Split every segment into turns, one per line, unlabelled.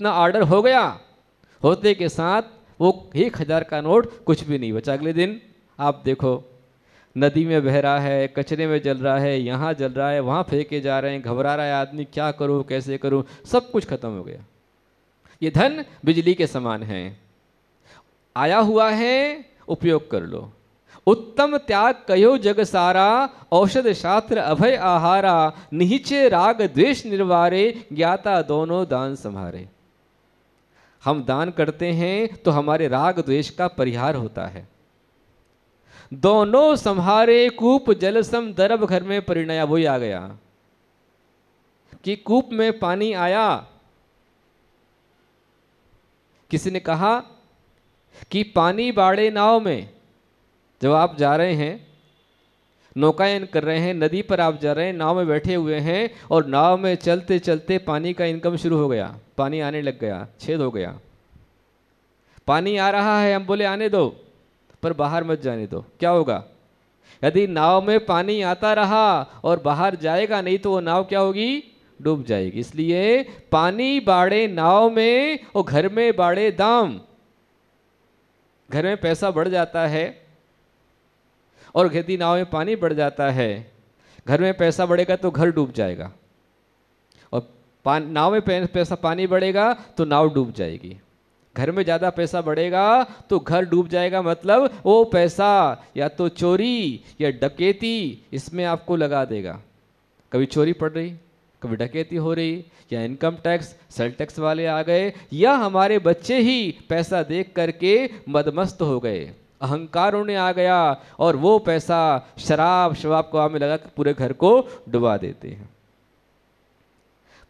इतना ऑर्डर हो गया, होते के साथ वो 1,000 का नोट कुछ भी नहीं बचा। अगले दिन आप देखो नदी में बह रहा है, कचरे में जल रहा है, यहाँ जल रहा है, वहाँ फेंके जा रहे हैं, घबरा रहा है आदमी, क्या करूँ कैसे करूँ, सब कुछ खत्म हो गया। ये धन बिजली के समान है, आया हुआ है, उपयोग कर लो। उत्तम त्याग कयो जग सारा, औषध शास्त्र अभय आहारा, निहिचे राग द्वेष निर्वारे, ज्ञाता दोनों दान संभारे। हम दान करते हैं तो हमारे राग द्वेष का परिहार होता है। दोनों संहारे कूप जल सम दरब घर में परिणया। वही आ गया कि कूप में पानी आया, किसी ने कहा कि पानी बाड़े नाव में, जब आप जा रहे हैं नौकायन कर रहे हैं, नदी पर आप जा रहे हैं, नाव में बैठे हुए हैं और नाव में चलते चलते पानी का इनकम शुरू हो गया, पानी आने लग गया, छेद हो गया, पानी आ रहा है, हम बोले आने दो पर बाहर मत जाने दो। क्या होगा? यदि नाव में पानी आता रहा और बाहर जाएगा नहीं तो वो नाव क्या होगी? डूब जाएगी। इसलिए पानी बाड़े नाव में और घर में बाड़े दाम। घर में पैसा बढ़ जाता है और यदि नाव में पानी बढ़ जाता है, घर में पैसा बढ़ेगा तो घर डूब जाएगा, और नाव में पैसा पानी बढ़ेगा तो नाव डूब जाएगी। घर में ज़्यादा पैसा बढ़ेगा तो घर डूब जाएगा, मतलब वो पैसा या तो चोरी या डकैती इसमें आपको लगा देगा। कभी चोरी पड़ रही, कभी डकैती हो रही, या इनकम टैक्स सेल टैक्स वाले आ गए, या हमारे बच्चे ही पैसा देख करके मदमस्त हो गए, अहंकार उन्हें आ गया और वो पैसा शराब शराब को में लगा पूरे घर को डुबा देते हैं।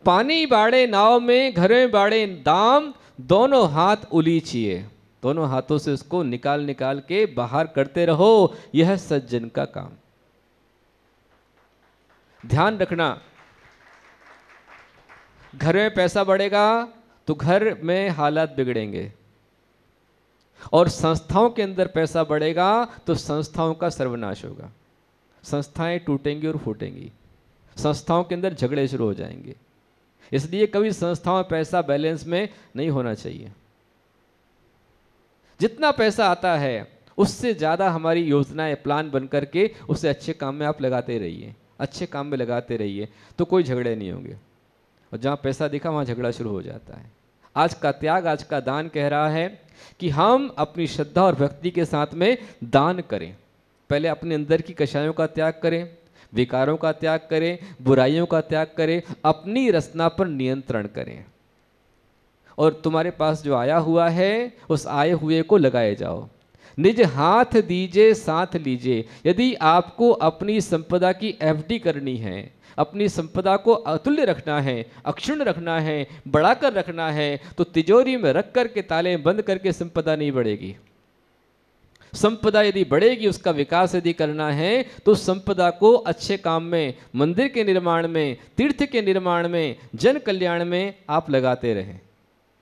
पानी बाड़े नाव में, घर में बाड़े दाम, दोनों हाथ उलीचिए, दोनों हाथों से उसको निकाल निकाल के बाहर करते रहो। यह सज्जन का काम। ध्यान रखना, घर में पैसा बढ़ेगा तो घर में हालात बिगड़ेंगे, और संस्थाओं के अंदर पैसा बढ़ेगा तो संस्थाओं का सर्वनाश होगा। संस्थाएं टूटेंगी और फूटेंगी, संस्थाओं के अंदर झगड़े शुरू हो जाएंगे। इसलिए कभी संस्थाओं में पैसा बैलेंस में नहीं होना चाहिए। जितना पैसा आता है उससे ज़्यादा हमारी योजनाएं प्लान बन करके उसे अच्छे काम में आप लगाते रहिए, अच्छे काम में लगाते रहिए, तो कोई झगड़े नहीं होंगे। और जहाँ पैसा दिखा वहाँ झगड़ा शुरू हो जाता है। आज का त्याग, आज का दान कह रहा है कि हम अपनी श्रद्धा और भक्ति के साथ में दान करें। पहले अपने अंदर की कषायों का त्याग करें, विकारों का त्याग करें, बुराइयों का त्याग करें, अपनी रचना पर नियंत्रण करें, और तुम्हारे पास जो आया हुआ है उस आए हुए को लगाए जाओ। निज हाथ दीजिए साथ लीजिए। यदि आपको अपनी संपदा की एफडी करनी है, अपनी संपदा को अतुल्य रखना है, अक्षुण्ण रखना है, बढ़ाकर रखना है, तो तिजोरी में रख करके ताले बंद करके संपदा नहीं बढ़ेगी। संपदा यदि बढ़ेगी, उसका विकास यदि करना है, तो संपदा को अच्छे काम में, मंदिर के निर्माण में, तीर्थ के निर्माण में, जन कल्याण में आप लगाते रहें।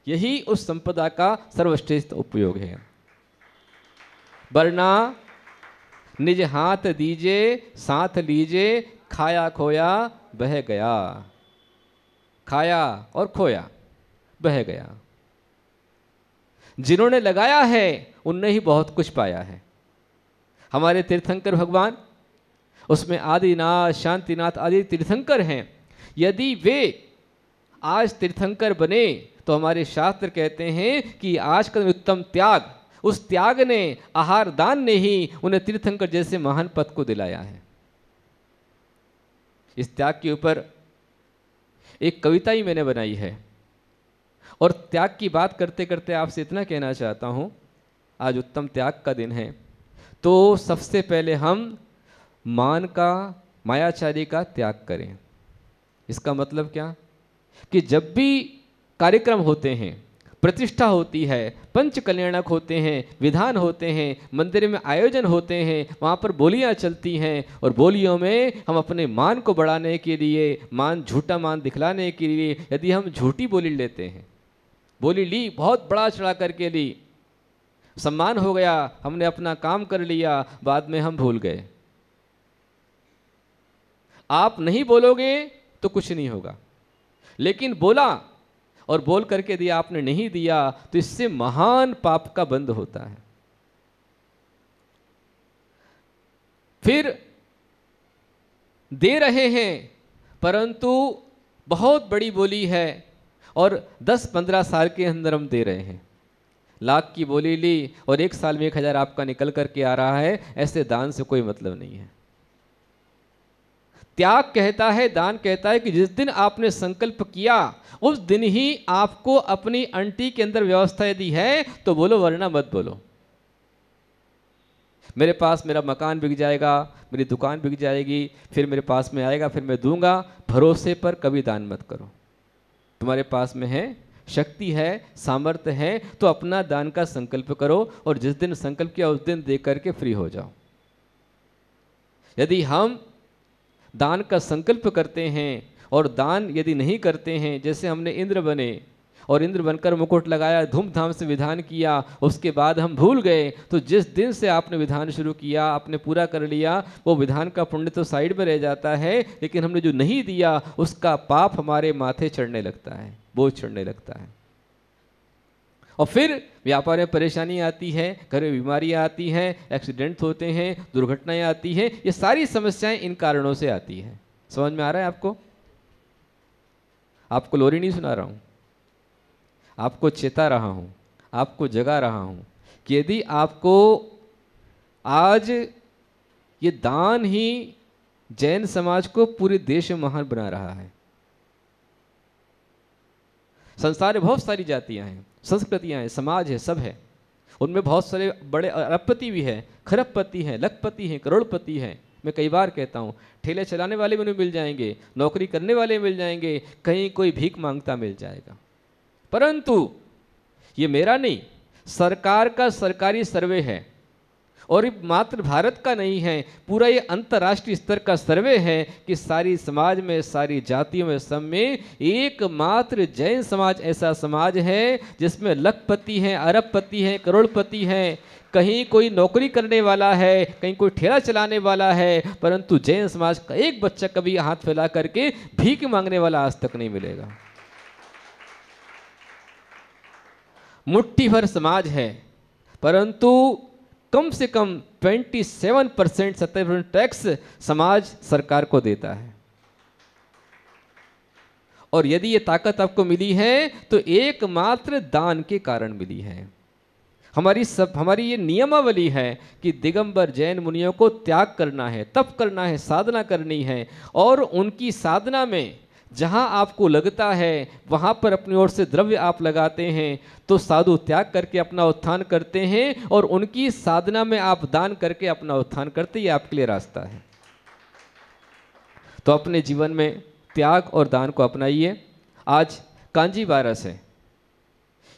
यही उस संपदा का सर्वश्रेष्ठ उपयोग है। वरना निज हाथ दीजिए साथ लीजिए, खाया खोया बह गया। खाया और खोया, बह गया। जिन्होंने लगाया है उनने ही बहुत कुछ पाया है। हमारे तीर्थंकर भगवान, उसमें आदिनाथ, शांतिनाथ आदि तीर्थंकर हैं। यदि वे आज तीर्थंकर बने तो हमारे शास्त्र कहते हैं कि आज का उत्तम त्याग, उस त्याग ने, आहार दान ने ही उन्हें तीर्थंकर जैसे महान पद को दिलाया है। इस त्याग के ऊपर एक कविता ही मैंने बनाई है, और त्याग की बात करते करते आपसे इतना कहना चाहता हूँ, आज उत्तम त्याग का दिन है, तो सबसे पहले हम मान का, मायाचारी का त्याग करें। इसका मतलब क्या? कि जब भी कार्यक्रम होते हैं, प्रतिष्ठा होती है, पंच कल्याणक होते हैं, विधान होते हैं, मंदिर में आयोजन होते हैं, वहाँ पर बोलियाँ चलती हैं, और बोलियों में हम अपने मान को बढ़ाने के लिए, मान, झूठा मान दिखलाने के लिए यदि हम झूठी बोली लेते हैं, बोली ली, बहुत बड़ा चढ़ा करके ली, सम्मान हो गया, हमने अपना काम कर लिया, बाद में हम भूल गए। आप नहीं बोलोगे तो कुछ नहीं होगा, लेकिन बोला और बोल करके दिया, आपने नहीं दिया, तो इससे महान पाप का बंध होता है। फिर दे रहे हैं परंतु बहुत बड़ी बोली है और 10-15 साल के अंदर हम दे रहे हैं। लाख की बोली ली और 1 साल में 1,000 आपका निकल करके आ रहा है, ऐसे दान से कोई मतलब नहीं है। त्याग कहता है, दान कहता है कि जिस दिन आपने संकल्प किया उस दिन ही आपको अपनी अंटी के अंदर व्यवस्था यदि है तो बोलो, वरना मत बोलो। मेरे पास मेरा मकान बिक जाएगा, मेरी दुकान बिक जाएगी, फिर मेरे पास में आएगा, फिर मैं दूंगा, भरोसे पर कभी दान मत करो। तुम्हारे पास में है, शक्ति है, सामर्थ्य है, तो अपना दान का संकल्प करो और जिस दिन संकल्प किया उस दिन दे करके फ्री हो जाओ। यदि हम दान का संकल्प करते हैं और दान यदि नहीं करते हैं, जैसे हमने इंद्र बने और इंद्र बनकर मुकुट लगाया, धूमधाम से विधान किया, उसके बाद हम भूल गए, तो जिस दिन से आपने विधान शुरू किया, आपने पूरा कर लिया, वो विधान का पुण्य तो साइड में रह जाता है, लेकिन हमने जो नहीं दिया उसका पाप हमारे माथे चढ़ने लगता है, बोझ चढ़ने लगता है। और फिर व्यापार में परेशानी आती है, घर में बीमारियाँ आती हैं, एक्सीडेंट होते हैं, दुर्घटनाएं आती हैं, ये सारी समस्याएं इन कारणों से आती हैं। समझ में आ रहा है आपको? आपको लोरी नहीं सुना रहा हूँ, आपको चेता रहा हूँ, आपको जगा रहा हूँ कि यदि आपको आज ये दान ही जैन समाज को पूरे देश में महान बना रहा है। संसार में बहुत सारी जातियां हैं, संस्कृतियां हैं, समाज है, सब है, उनमें बहुत सारे बड़े अरबपति भी हैं, खरबपति हैं, लखपति हैं, करोड़पति हैं। मैं कई बार कहता हूँ, ठेले चलाने वाले भी उन्हें मिल जाएंगे, नौकरी करने वाले मिल जाएंगे, कहीं कोई भीख मांगता मिल जाएगा। परंतु ये मेरा नहीं, सरकार का सरकारी सर्वे है, और ये मात्र भारत का नहीं है, पूरा ये अंतर्राष्ट्रीय स्तर का सर्वे है कि सारी समाज में, सारी जातियों में, सब में एकमात्र जैन समाज ऐसा समाज है जिसमें लखपति हैं, अरबपति हैं, करोड़पति हैं। कहीं कोई नौकरी करने वाला है, कहीं कोई ठेला चलाने वाला है, परंतु जैन समाज का एक बच्चा कभी हाथ फैला करके भीख मांगने वाला आज तक नहीं मिलेगा। मुट्ठी भर समाज है, परंतु कम से कम 27%, 70% टैक्स समाज सरकार को देता है। और यदि ये ताकत आपको मिली है तो एकमात्र दान के कारण मिली है। हमारी ये नियमावली है कि दिगंबर जैन मुनियों को त्याग करना है, तप करना है, साधना करनी है, और उनकी साधना में जहाँ आपको लगता है वहाँ पर अपनी ओर से द्रव्य आप लगाते हैं, तो साधु त्याग करके अपना उत्थान करते हैं और उनकी साधना में आप दान करके अपना उत्थान करते, ये आपके लिए रास्ता है। तो अपने जीवन में त्याग और दान को अपनाइए। आज कांजी बारस है,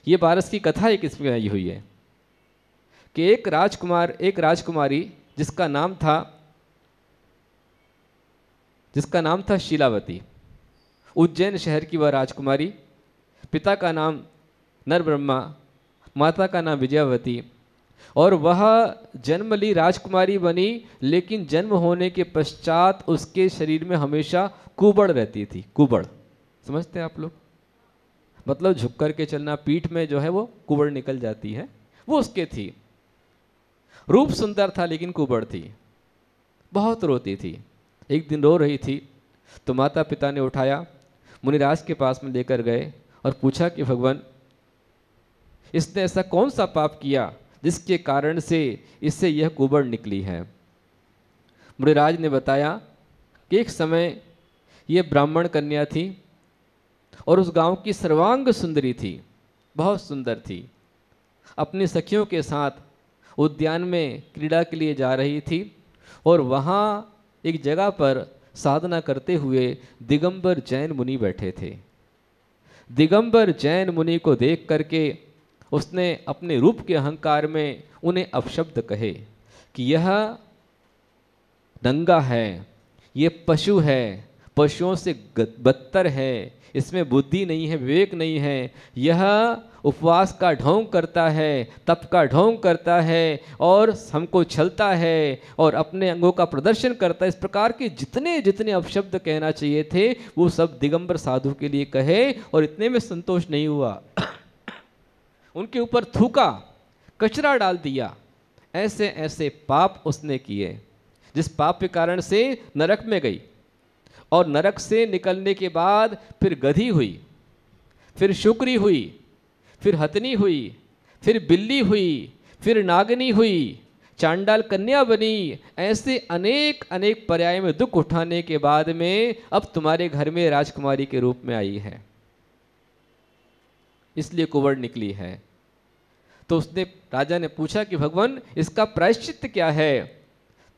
ये बारस की कथा एक इसमें आई हुई है कि एक राजकुमारी जिसका नाम था शीलावती, उज्जैन शहर की वह राजकुमारी, पिता का नाम नरब्रह्मा, माता का नाम विजयावती, और वह जन्मली राजकुमारी बनी, लेकिन जन्म होने के पश्चात उसके शरीर में हमेशा कुबड़ रहती थी। कुबड़ समझते हैं आप लोग? मतलब झुक कर के चलना, पीठ में जो है वो कुबड़ निकल जाती है, वो उसके थी। रूप सुंदर था लेकिन कुबड़ थी, बहुत रोती थी। एक दिन रो रही थी तो माता पिता ने उठाया, मुनिराज के पास में लेकर गए और पूछा कि भगवान, इसने ऐसा कौन सा पाप किया जिसके कारण से इससे यह कुबड़ निकली है। मुनिराज ने बताया कि एक समय यह ब्राह्मण कन्या थी और उस गांव की सर्वांग सुंदरी थी, बहुत सुंदर थी। अपनी सखियों के साथ उद्यान में क्रीड़ा के लिए जा रही थी और वहाँ एक जगह पर साधना करते हुए दिगंबर जैन मुनि बैठे थे। दिगंबर जैन मुनि को देख करके उसने अपने रूप के अहंकार में उन्हें अपशब्द कहे कि यह नंगा है, ये पशु है, पशुओं से बदतर है, इसमें बुद्धि नहीं है, विवेक नहीं है। यह उपवास का ढोंग करता है, तप का ढोंग करता है और हमको छलता है और अपने अंगों का प्रदर्शन करता है। इस प्रकार के जितने जितने अपशब्द कहना चाहिए थे वो सब दिगंबर साधु के लिए कहे और इतने में संतोष नहीं हुआ। उनके ऊपर थूका, कचरा डाल दिया। ऐसे ऐसे पाप उसने किए जिस पाप के कारण से नरक में गई, और नरक से निकलने के बाद फिर गधी हुई, फिर शुक्री हुई, फिर हथनी हुई, फिर बिल्ली हुई, फिर नागनी हुई, चांडाल कन्या बनी। ऐसे अनेक अनेक पर्याय में दुख उठाने के बाद में अब तुम्हारे घर में राजकुमारी के रूप में आई है, इसलिए कुंवर निकली है। तो उसने, राजा ने पूछा कि भगवान इसका प्रायश्चित क्या है?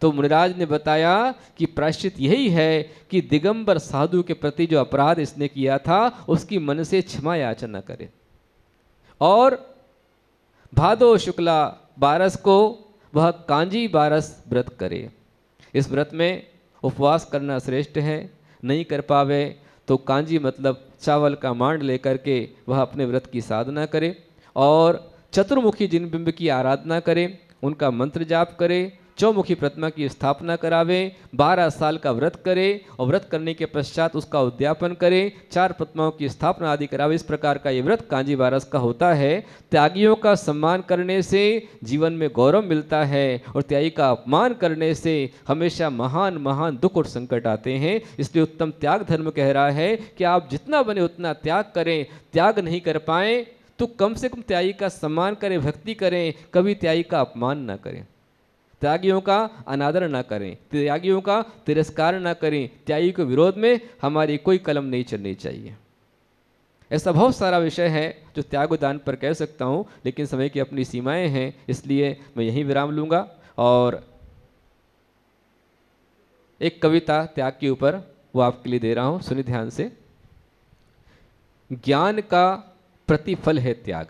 तो मुनिराज ने बताया कि प्रायश्चित यही है कि दिगंबर साधु के प्रति जो अपराध इसने किया था उसकी मन से क्षमा याचना करे, और भादो शुक्ला 12 को वह कांजी 12 व्रत करे। इस व्रत में उपवास करना श्रेष्ठ है। नहीं कर पावे तो कांजी मतलब चावल का मांड लेकर के वह अपने व्रत की साधना करे और चतुर्मुखी जिन बिंब की आराधना करे, उनका मंत्र जाप करे, चौमुखी प्रतिमा की स्थापना करावे, 12 साल का व्रत करे और व्रत करने के पश्चात उसका उद्यापन करे, 4 प्रतिमाओं की स्थापना आदि करावे। इस प्रकार का ये व्रत कांजी 12 का होता है। त्यागियों का सम्मान करने से जीवन में गौरव मिलता है और त्यागी का अपमान करने से हमेशा महान महान दुख और संकट आते हैं। इसलिए उत्तम त्याग धर्म कह रहा है कि आप जितना बने उतना त्याग करें। त्याग नहीं कर पाए तो कम से कम त्यागी का सम्मान करें, भक्ति करें, कभी त्यागी का अपमान ना करें, त्यागियों का अनादर ना करें, त्यागियों का तिरस्कार ना करें। त्यागी के विरोध में हमारी कोई कलम नहीं चलनी चाहिए। ऐसा बहुत सारा विषय है जो त्यागोदान पर कह सकता हूँ, लेकिन समय की अपनी सीमाएं हैं, इसलिए मैं यहीं विराम लूँगा। और एक कविता त्याग के ऊपर वो आपके लिए दे रहा हूँ, सुनिए ध्यान से। ज्ञान का प्रतिफल है त्याग।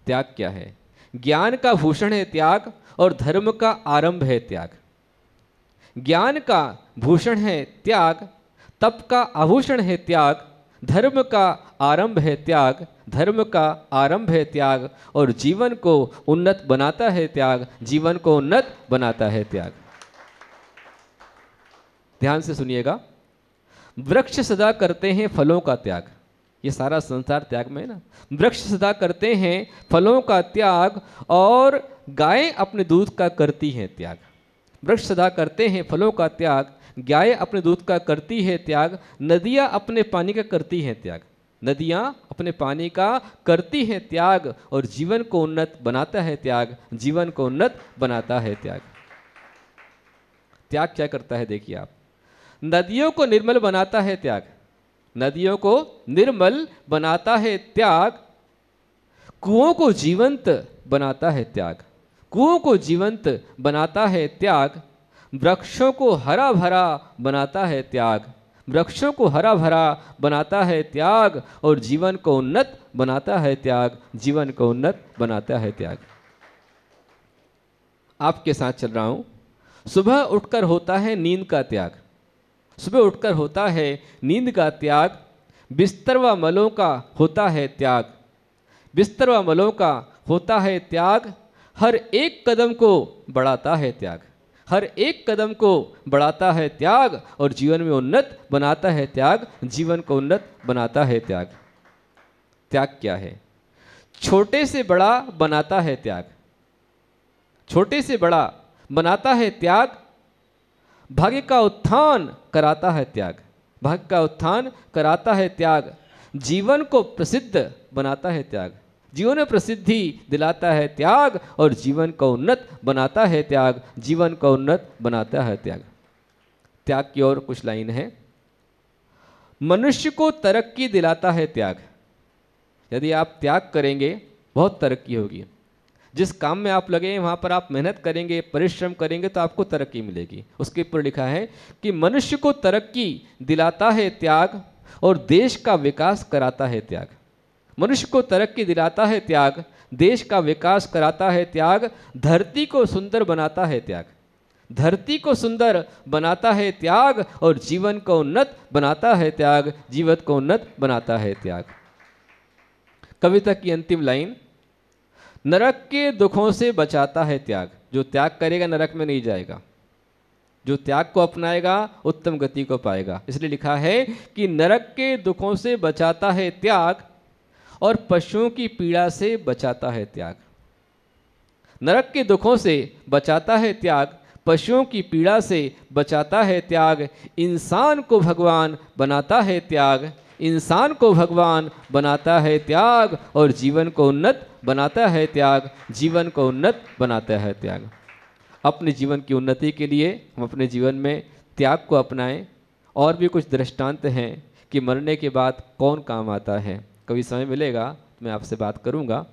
त्याग क्या है? ज्ञान का भूषण है त्याग और धर्म का आरंभ है त्याग। ज्ञान का भूषण है त्याग, तप का आभूषण है त्याग, धर्म का आरंभ है त्याग, धर्म का आरंभ है त्याग, और जीवन को उन्नत बनाता है त्याग, जीवन को उन्नत बनाता है त्याग। ध्यान से सुनिएगा। वृक्ष सदा करते हैं फलों का त्याग। ये सारा संसार त्याग में है ना। वृक्ष सदा करते हैं फलों का त्याग और गायें अपने दूध का करती हैं त्याग। वृक्ष सदा करते हैं फलों का त्याग, गायें अपने दूध का करती है त्याग, नदियाँ अपने पानी का करती हैं त्याग। नदियाँ अपने पानी का करती हैं त्याग और जीवन को उन्नत बनाता है त्याग, जीवन को उन्नत बनाता है त्याग। त्याग क्या करता है देखिए आप। नदियों को निर्मल बनाता है त्याग, नदियों को निर्मल बनाता है त्याग। कुओं को जीवंत बनाता है त्याग, कुओं को जीवंत बनाता है त्याग। वृक्षों को हरा भरा बनाता है त्याग, वृक्षों को हरा भरा बनाता है त्याग, और जीवन को उन्नत बनाता है त्याग, जीवन को उन्नत बनाता है त्याग। आपके साथ चल रहा हूं। सुबह उठकर होता है नींद का त्याग, सुबह उठकर होता है नींद का त्याग। बिस्तर व मलों का होता है त्याग, बिस्तर व मलों का होता है त्याग। हर एक कदम को बढ़ाता है त्याग, हर एक कदम को बढ़ाता है त्याग, और जीवन में उन्नत बनाता है त्याग, जीवन को उन्नत बनाता है त्याग। त्याग क्या है? छोटे से बड़ा बनाता है त्याग, छोटे से बड़ा बनाता है त्याग। भाग्य का उत्थान कराता है त्याग, भाग्य का उत्थान कराता है त्याग। जीवन को प्रसिद्ध बनाता है त्याग, जीवन में प्रसिद्धि दिलाता है त्याग, और जीवन को उन्नत बनाता है त्याग, जीवन को उन्नत बनाता है त्याग। त्याग की और कुछ लाइन है। मनुष्य को तरक्की दिलाता है त्याग। यदि आप त्याग करेंगे बहुत तरक्की होगी। जिस काम में आप लगे हैं वहाँ पर आप मेहनत करेंगे, परिश्रम करेंगे तो आपको तरक्की मिलेगी। उसके ऊपर लिखा है कि मनुष्य को तरक्की दिलाता है त्याग और देश का विकास कराता है त्याग। मनुष्य को तरक्की दिलाता है त्याग, देश का विकास कराता है त्याग, धरती को सुंदर बनाता है त्याग। धरती को सुंदर बनाता है त्याग, और जीवन को उन्नत बनाता है त्याग, जीवन को उन्नत बनाता है त्याग। कविता की अंतिम लाइन, नरक के दुखों से बचाता है त्याग। जो त्याग करेगा नरक में नहीं जाएगा, जो त्याग को अपनाएगा उत्तम गति को पाएगा। इसलिए लिखा है कि नरक के दुखों से बचाता है त्याग, और पशुओं की पीड़ा से बचाता है त्याग। नरक के दुखों से बचाता है त्याग, पशुओं की पीड़ा से बचाता है त्याग, इंसान को भगवान बनाता है त्याग, इंसान को भगवान बनाता है त्याग, और जीवन को उन्नत बनाता है त्याग, जीवन को उन्नत बनाता है त्याग। अपने जीवन की उन्नति के लिए हम अपने जीवन में त्याग को अपनाएं। और भी कुछ दृष्टांत हैं कि मरने के बाद कौन काम आता है। कभी समय मिलेगा तो मैं आपसे बात करूंगा।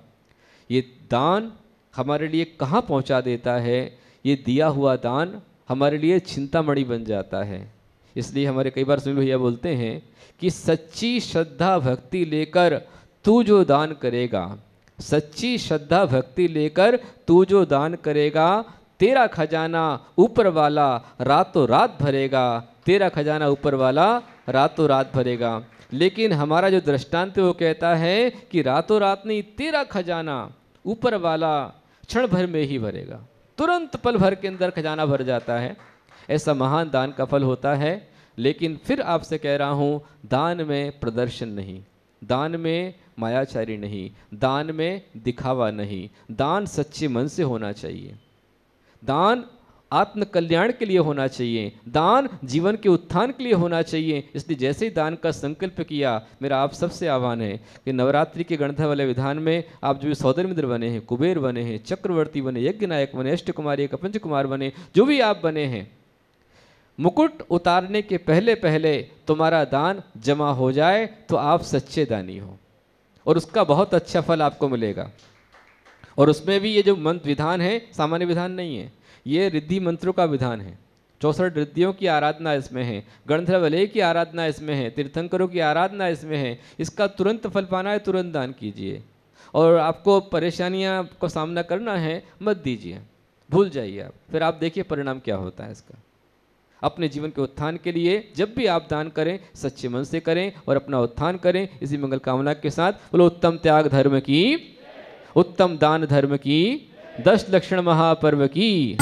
ये दान हमारे लिए कहाँ पहुंचा देता है। ये दिया हुआ दान हमारे लिए चिंतामणि बन जाता है। इसलिए हमारे कई बार स्वामी भैया बोलते हैं कि सच्ची श्रद्धा भक्ति लेकर तू जो दान करेगा, सच्ची श्रद्धा भक्ति लेकर तू जो दान करेगा, तेरा खजाना ऊपर वाला रातों रात भरेगा, तेरा खजाना ऊपर वाला रातों रात भरेगा। लेकिन हमारा जो दृष्टांत वो कहता है कि रातों रात नहीं, तेरा खजाना ऊपर वाला क्षण भर में ही भरेगा, तुरंत पल भर के अंदर खजाना भर जाता है। ऐसा महान दान का फल होता है। लेकिन फिर आपसे कह रहा हूँ, दान में प्रदर्शन नहीं, दान में मायाचारी नहीं, दान में दिखावा नहीं, दान सच्चे मन से होना चाहिए, दान आत्म कल्याण के लिए होना चाहिए, दान जीवन के उत्थान के लिए होना चाहिए। इसलिए जैसे ही दान का संकल्प किया, मेरा आप सबसे आह्वान है कि नवरात्रि के गणधर वाले विधान में आप जो भी सौदर मित्र बने हैं, कुबेर बने हैं, चक्रवर्ती बने, यज्ञ नायक बने, अष्ट कुमारी का पंच कुमार बने, जो भी आप बने हैं, मुकुट उतारने के पहले पहले तुम्हारा दान जमा हो जाए तो आप सच्चे दानी हो, और उसका बहुत अच्छा फल आपको मिलेगा। और उसमें भी ये जो मंत्र विधान है सामान्य विधान नहीं है, ये रिद्धि मंत्रों का विधान है। 64 रिद्धियों की आराधना इसमें है, गणधर वलय की आराधना इसमें है, तीर्थंकरों की आराधना इसमें है। इसका तुरंत फल पाना है, तुरंत दान कीजिए। और आपको परेशानियां को सामना करना है, मत दीजिए, भूल जाइए आप, फिर आप देखिए परिणाम क्या होता है इसका। अपने जीवन के उत्थान के लिए जब भी आप दान करें, सच्चे मन से करें और अपना उत्थान करें। इसी मंगल कामना के साथ बोलो उत्तम त्याग धर्म की, उत्तम दान धर्म की, 10 लक्षण महापर्व की।